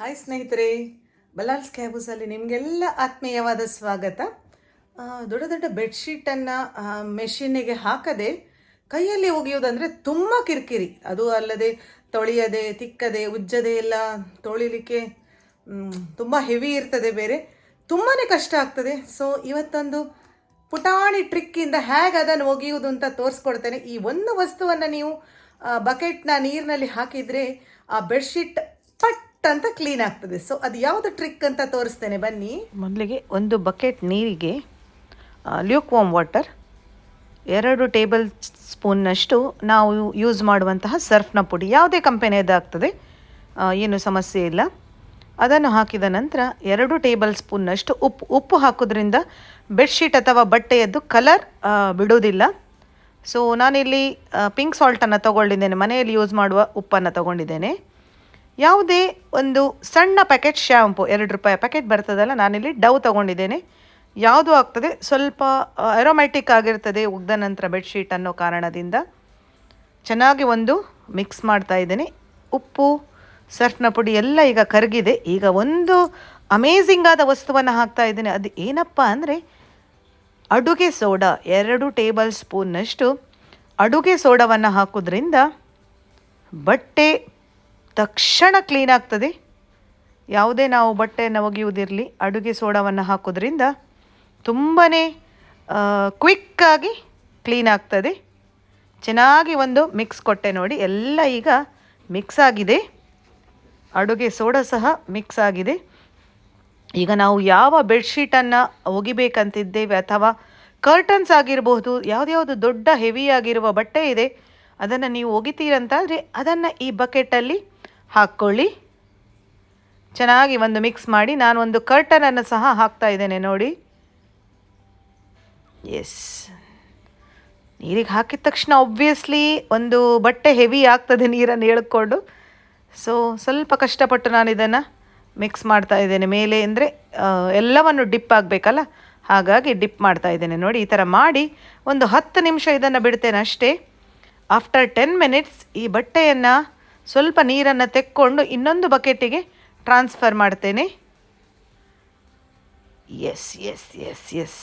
Hi ಸ್ನೇಹಿತರೆ, ಬಲ್ಲಾಲ್ಸ್ ಕ್ಯಾಬೂಸಲ್ಲಿ ನಿಮಗೆಲ್ಲ ಆತ್ಮೀಯವಾದ ಸ್ವಾಗತ. ದೊಡ್ಡ ದೊಡ್ಡ ಬೆಡ್ಶೀಟನ್ನು ಮೆಷಿನ್ನಿಗೆ ಹಾಕದೆ ಕೈಯಲ್ಲಿ ಒಗೆಯೋದಂದರೆ ತುಂಬ ಕಿರಿಕಿರಿ. ಅದು ಅಲ್ಲದೆ ತೊಳೆಯದೆ, ತಿಕ್ಕದೆ, ಉಜ್ಜದೆ ಎಲ್ಲ ತೊಳಿಲಿಕ್ಕೆ ತುಂಬ ಹೆವಿ ಇರ್ತದೆ, ಬೇರೆ ತುಂಬಾ ಕಷ್ಟ ಆಗ್ತದೆ. ಸೊ ಇವತ್ತೊಂದು ಪುಟಾಣಿ ಟ್ರಿಕ್ಕಿಂದ ಹೇಗೆ ಅದನ್ನು ಒಗೆಯುವುದು ಅಂತ ತೋರಿಸ್ಕೊಡ್ತೇನೆ. ಈ ಒಂದು ವಸ್ತುವನ್ನು ನೀವು ಬಕೆಟ್ನ ನೀರಿನಲ್ಲಿ ಹಾಕಿದರೆ ಆ ಬೆಡ್ಶೀಟ್ ಪಟ್ ಅಂತ ಕ್ಲೀನ್ ಆಗ್ತದೆ. ಸೊ ಅದು ಯಾವುದು ಟ್ರಿಕ್ ಅಂತ ತೋರಿಸ್ತೇನೆ, ಬನ್ನಿ. ಮೊದಲಿಗೆ ಒಂದು ಬಕೆಟ್ ನೀರಿಗೆ ಲ್ಯೂಕ್ ವಾಮ್ ವಾಟರ್ 2 ಟೇಬಲ್ ಸ್ಪೂನ್ನಷ್ಟು ನಾವು ಯೂಸ್ ಮಾಡುವಂತಹ ಸರ್ಫ್ನ ಪುಡಿ, ಯಾವುದೇ ಕಂಪನಿಯದಾಗ್ತದೆ, ಏನು ಸಮಸ್ಯೆ ಇಲ್ಲ. ಅದನ್ನು ಹಾಕಿದ ನಂತರ 2 ಟೇಬಲ್ ಸ್ಪೂನ್ನಷ್ಟು ಉಪ್ಪು ಹಾಕೋದ್ರಿಂದ ಬೆಡ್ಶೀಟ್ ಅಥವಾ ಬಟ್ಟೆಯದ್ದು ಕಲರ್ ಬಿಡೋದಿಲ್ಲ. ಸೊ ನಾನಿಲ್ಲಿ ಪಿಂಕ್ ಸಾಲ್ಟನ್ನು ತೊಗೊಂಡಿದ್ದೇನೆ, ಮನೆಯಲ್ಲಿ ಯೂಸ್ ಮಾಡುವ ಉಪ್ಪನ್ನು ತೊಗೊಂಡಿದ್ದೇನೆ. ಯಾವುದೇ ಒಂದು ಸಣ್ಣ ಪ್ಯಾಕೆಟ್ ಶ್ಯಾಂಪು, 2 ರೂಪಾಯಿ ಪ್ಯಾಕೆಟ್ ಬರ್ತದಲ್ಲ, ನಾನಿಲ್ಲಿ ಡವ್ ತೊಗೊಂಡಿದ್ದೇನೆ. ಯಾವುದು ಆಗ್ತದೆ, ಸ್ವಲ್ಪ ಅರೋಮ್ಯಾಟಿಕ್ ಆಗಿರ್ತದೆ ಒಗ್ದ ನಂತರ ಬೆಡ್ಶೀಟ್ ಅನ್ನೋ ಕಾರಣದಿಂದ ಚೆನ್ನಾಗಿ ಒಂದು ಮಿಕ್ಸ್ ಮಾಡ್ತಾ ಇದ್ದೇನೆ. ಉಪ್ಪು, ಸರ್ಫ್ನ ಪುಡಿ ಎಲ್ಲ ಈಗ ಕರಗಿದೆ. ಈಗ ಒಂದು ಅಮೇಝಿಂಗ್ ಆದ ವಸ್ತುವನ್ನು ಹಾಕ್ತಾ ಇದ್ದೇನೆ. ಅದು ಏನಪ್ಪ ಅಂದರೆ ಅಡುಗೆ ಸೋಡಾ. 2 ಟೇಬಲ್ ಸ್ಪೂನ್ನಷ್ಟು ಅಡುಗೆ ಸೋಡಾವನ್ನು ಹಾಕೋದ್ರಿಂದ ಬಟ್ಟೆ ತಕ್ಷಣ ಕ್ಲೀನ್ ಆಗ್ತದೆ. ಯಾವುದೇ ನಾವು ಬಟ್ಟೆಯನ್ನು ಒಗೆಯುವುದಿರಲಿ, ಅಡುಗೆ ಸೋಡಾವನ್ನು ಹಾಕೋದ್ರಿಂದ ತುಂಬಾ ಕ್ವಿಕ್ಕಾಗಿ ಕ್ಲೀನ್ ಆಗ್ತದೆ. ಚೆನ್ನಾಗಿ ಒಂದು ಮಿಕ್ಸ್ ಕೊಟ್ಟೆ ನೋಡಿ, ಎಲ್ಲ ಈಗ ಮಿಕ್ಸ್ ಆಗಿದೆ. ಅಡುಗೆ ಸೋಡಾ ಸಹ ಮಿಕ್ಸ್ ಆಗಿದೆ. ಈಗ ನಾವು ಯಾವ ಬೆಡ್ಶೀಟನ್ನು ಒಗಿಬೇಕಂತಿದ್ದೇವೆ ಅಥವಾ ಕರ್ಟನ್ಸ್ ಆಗಿರಬಹುದು, ಯಾವುದ್ಯಾವುದು ದೊಡ್ಡ ಹೆವಿಯಾಗಿರುವ ಬಟ್ಟೆ ಇದೆ ಅದನ್ನು ನೀವು ಒಗಿತೀರಂತಾದರೆ ಅದನ್ನು ಈ ಬಕೆಟಲ್ಲಿ ಹಾಕ್ಕೊಳ್ಳಿ. ಚೆನ್ನಾಗಿ ಒಂದು ಮಿಕ್ಸ್ ಮಾಡಿ. ನಾನು ಒಂದು ಕರ್ಟನನ್ನು ಸಹ ಹಾಕ್ತಾ ಇದ್ದೇನೆ ನೋಡಿ. ಎಸ್, ನೀರಿಗೆ ಹಾಕಿದ ತಕ್ಷಣ ಒಬ್ವಿಯಸ್ಲಿ ಒಂದು ಬಟ್ಟೆ ಹೆವಿ ಆಗ್ತದೆ ನೀರನ್ನು ಎಳ್ಕೊಂಡು. ಸೊ ಸ್ವಲ್ಪ ಕಷ್ಟಪಟ್ಟು ನಾನು ಇದನ್ನು ಮಿಕ್ಸ್ ಮಾಡ್ತಾ ಇದ್ದೇನೆ. ಮೇಲೆ ಅಂದರೆ ಎಲ್ಲವನ್ನು ಡಿಪ್ ಆಗಬೇಕಲ್ಲ, ಹಾಗಾಗಿ ಡಿಪ್ ಮಾಡ್ತಾ ಇದ್ದೇನೆ ನೋಡಿ. ಈ ಥರ ಮಾಡಿ ಒಂದು 10 ನಿಮಿಷ ಇದನ್ನು ಬಿಡ್ತೇನೆ ಅಷ್ಟೇ. ಆಫ್ಟರ್ 10 ಮಿನಿಟ್ಸ್ ಈ ಬಟ್ಟೆಯನ್ನು ಸ್ವಲ್ಪ ನೀರನ್ನು ತೆಕ್ಕೊಂಡು ಇನ್ನೊಂದು ಬಕೆಟಿಗೆ ಟ್ರಾನ್ಸ್ಫರ್ ಮಾಡ್ತೇನೆ. ಎಸ್ ಎಸ್ ಎಸ್ ಎಸ್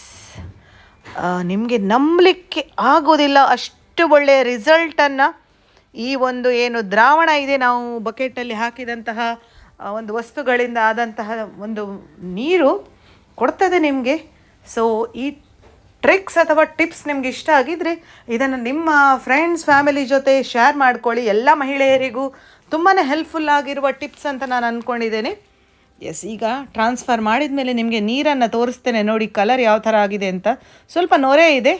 ನಿಮಗೆ ನಂಬಲಿಕ್ಕೆ ಆಗೋದಿಲ್ಲ, ಅಷ್ಟು ಒಳ್ಳೆಯ ರಿಸಲ್ಟನ್ನು ಈ ಒಂದು ಏನು ದ್ರಾವಣ ಇದೆ, ನಾವು ಬಕೆಟಲ್ಲಿ ಹಾಕಿದಂತಹ ಒಂದು ವಸ್ತುಗಳಿಂದ ಆದಂತಹ ಒಂದು ನೀರು ಕೊಡ್ತದೆ ನಿಮಗೆ. ಸೊ ಈ ಟ್ರಿಕ್ಸ್ ಅಥವಾ ಟಿಪ್ಸ್ ನಿಮ್ಗೆ ಇಷ್ಟ ಆಗಿದ್ದರೆ ಇದನ್ನು ನಿಮ್ಮ ಫ್ರೆಂಡ್ಸ್, ಫ್ಯಾಮಿಲಿ ಜೊತೆ ಶೇರ್ ಮಾಡ್ಕೊಳ್ಳಿ. ಎಲ್ಲ ಮಹಿಳೆಯರಿಗೂ ತುಂಬಾ ಹೆಲ್ಪ್ಫುಲ್ ಆಗಿರುವ ಟಿಪ್ಸ್ ಅಂತ ನಾನು ಅಂದ್ಕೊಂಡಿದ್ದೇನೆ. ಎಸ್, ಈಗ ಟ್ರಾನ್ಸ್ಫರ್ ಮಾಡಿದ ಮೇಲೆ ನಿಮಗೆ ನೀರನ್ನು ತೋರಿಸ್ತೇನೆ ನೋಡಿ, ಕಲರ್ ಯಾವ ಥರ ಆಗಿದೆ ಅಂತ. ಸ್ವಲ್ಪ ನೊರೆ ಇದೆ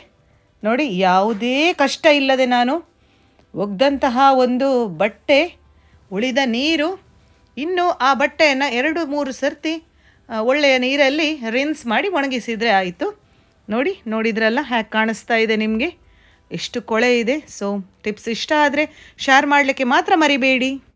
ನೋಡಿ, ಯಾವುದೇ ಕಷ್ಟ ಇಲ್ಲದೆ ನಾನು ಒಗ್ದಂತಹ ಒಂದು ಬಟ್ಟೆ, ಉಳಿದ ನೀರು. ಇನ್ನು ಆ ಬಟ್ಟೆಯನ್ನು 2-3 ಸರ್ತಿ ಒಳ್ಳೆಯ ನೀರಲ್ಲಿ ರಿನ್ಸ್ ಮಾಡಿ ಒಣಗಿಸಿದರೆ ಆಯಿತು. ನೋಡಿದ್ರಲ್ಲ ಹೇಗೆ ಕಾಣಿಸ್ತಾ ಇದೆ ನಿಮಗೆ, ಎಷ್ಟು ಕೊಳೆ ಇದೆ. ಸೊ ಟಿಪ್ಸ್ ಇಷ್ಟ ಆದರೆ ಶೇರ್ ಮಾಡಲಿಕ್ಕೆ ಮಾತ್ರ ಮರಿಬೇಡಿ.